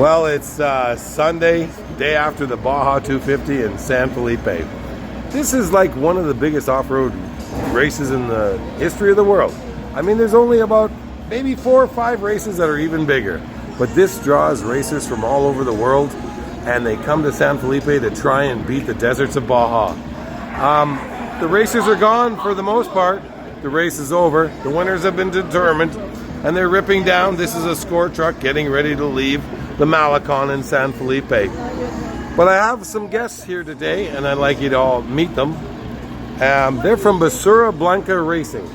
Well, it's Sunday, day after the Baja 250 in San Felipe. This is like one of the biggest off-road races in the history of the world. I mean, there's only about maybe 4 or 5 races that are even bigger. But this draws racers from all over the world, and they come to San Felipe to try and beat the deserts of Baja. The racers are gone for the most part. The race is over. The winners have been determined, and they're ripping down. This is a score truck getting ready to leave the Malecon in San Felipe. But I have some guests here today, and I'd like you to all meet them. They're from Basura, Blanca Racing,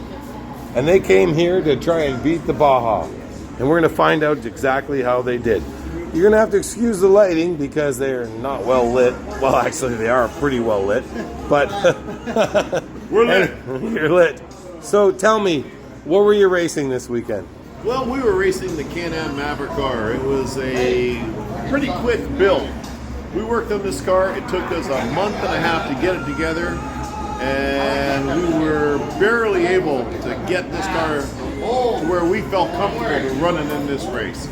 and they came here to try and beat the Baja. And we're going to find out exactly how they did. You're going to have to excuse the lighting because they're not well lit. Well, actually, they are pretty well lit, but we're lit. You're lit. So tell me, what were you racing this weekend? Well, we were racing the Can-Am Maverick car. It was a pretty quick build. We worked on this car. It took us a month and a half to get it together, and we were barely able to get this car to where we felt comfortable running in this race.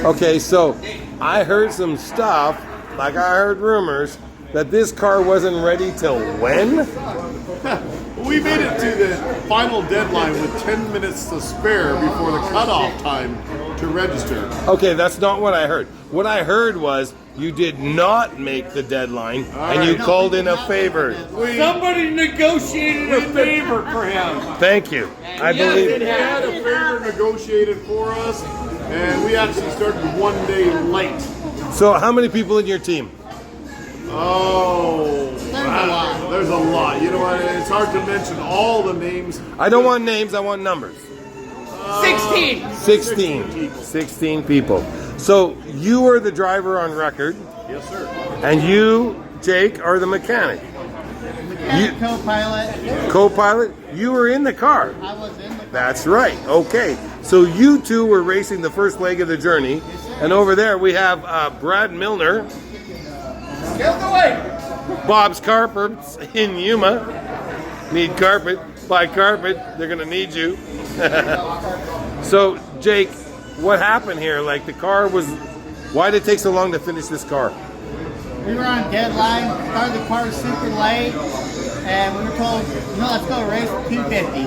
Okay, so I heard some stuff, like I heard rumors, that this car wasn't ready till when? We made it to the final deadline with 10 minutes to spare before the cutoff time to register. Okay, that's not what I heard. What I heard was you did not make the deadline, and you called in a favor. Somebody negotiated a favor for him. Thank you. I believe We had a favor negotiated for us, and we actually started 1 day late. So how many people in your team? Oh, there's a lot. You know what? It's hard to mention all the names. I don't want names, I want numbers. 16. 16 people. So you are the driver on record. Yes, sir. And you, Jake, are the mechanic. Co-pilot. Co-pilot? You were in the car. I was in the car. That's right. Okay. So you two were racing the first leg of the journey. And over there we have Brad Milner. Bob's Carpets in Yuma. Need carpet. Buy carpet. They're going to need you. So, Jake, what happened here? Like, the car was... Why did it take so long to finish this car? We were on deadline, started the car super late, and we were told, let's go race for 250.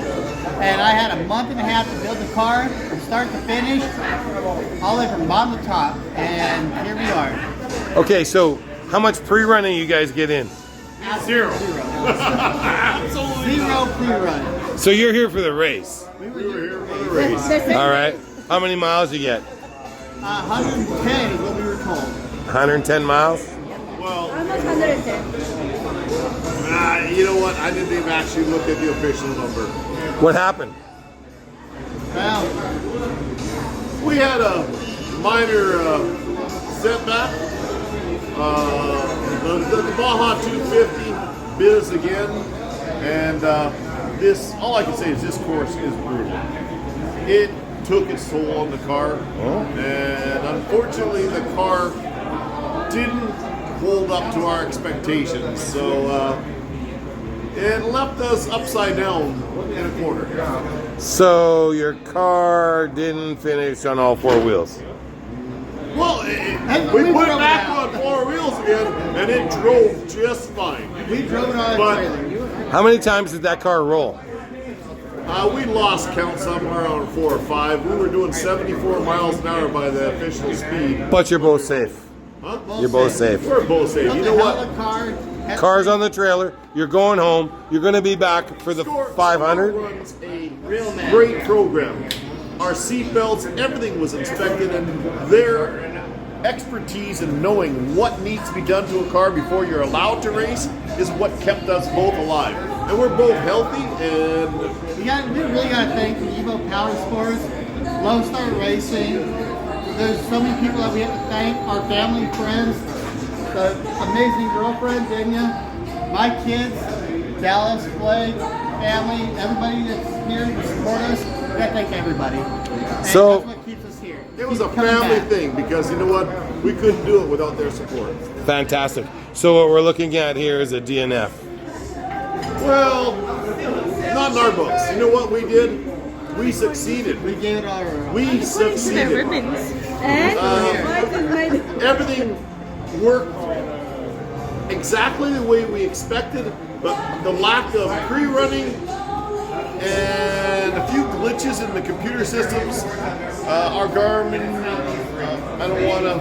And I had a month and a half to build the car, from start to finish, all the way from bottom to top, and here we are. Okay, so how much pre-running you guys get in? Zero. Zero pre-run. So you're here for the race. We were here for the race. All right. How many miles you get? 110 is what we were told. 110 miles? Well, Almost 110. you know what? I didn't even actually look at the official number. What happened? Well, We had a minor setback. The Baja 250 bit us again, and all I can say is this course is brutal. It took its toll on the car, and unfortunately the car didn't hold up to our expectations, so it left us upside down in a corner. So your car didn't finish on all 4 wheels? Well, we put it back on 4 wheels again, and it drove just fine. we drove it on a But trailer. How many times did that car roll? we lost count somewhere around 4 or 5. We were doing 74 miles an hour by the official speed. But you're both safe. Huh? You're both safe. We're both safe. You know Built a what? hell of a car. Car's on the trailer. You're going home. You're going to be back for the 500. Score runs a great program. Our seat belts, everything was inspected, and their expertise in knowing what needs to be done to a car before you're allowed to race is what kept us both alive. And we're both healthy, and We really got to thank the Evo Power Sports, Lone Star Racing. There's so many people that we have to thank, our family, friends, the amazing girlfriend, Dania, my kids, Dallas, Blake, family, everybody that's here to support us. We got to thank everybody. And So- that's what keeps us here. it was a Keep coming family back. thing because you know what? We couldn't do it without their support. Fantastic. So what we're looking at here is a DNF. Well, not in our books. You know what we did? We succeeded. We gave it our We succeeded. Ribbons. And everything worked exactly the way we expected, but the lack of pre-running and a few glitches in the computer systems, our Garmin, I don't want to,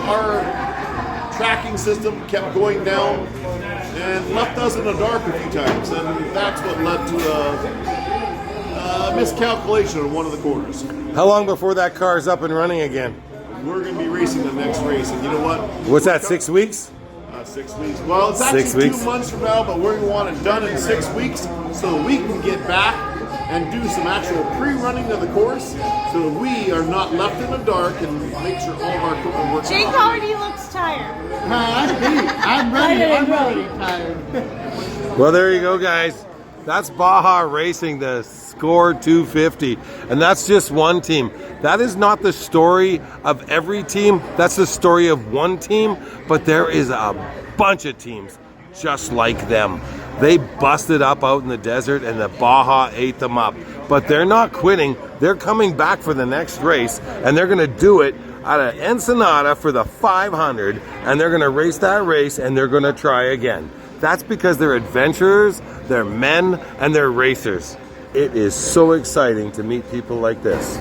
our tracking system kept going down and left us in the dark a few times, and that's what led to a miscalculation on one of the corners. How long before that car is up and running again? We're going to be racing the next race, and you know what? What's that, 6 weeks? 6 weeks. Well, it's actually 6 weeks. 2 months from now, but we're going to want it done in 6 weeks so that we can get back and do some actual pre-running of the course so that we are not left in the dark and make sure all of our equipment works. Jake already looks tired. I'm beat. I'm ready. I'm already tired. Well, there you go, guys. That's Baja Racing, the Score 250. And that's just one team. That is not the story of every team. That's the story of one team. But there is a bunch of teams just like them. They busted up out in the desert and the Baja ate them up. But they're not quitting. They're coming back for the next race. And they're going to do it out of Ensenada for the 500. And they're going to race that race and they're going to try again. That's because they're adventurers, they're men, and they're racers. It is so exciting to meet people like this.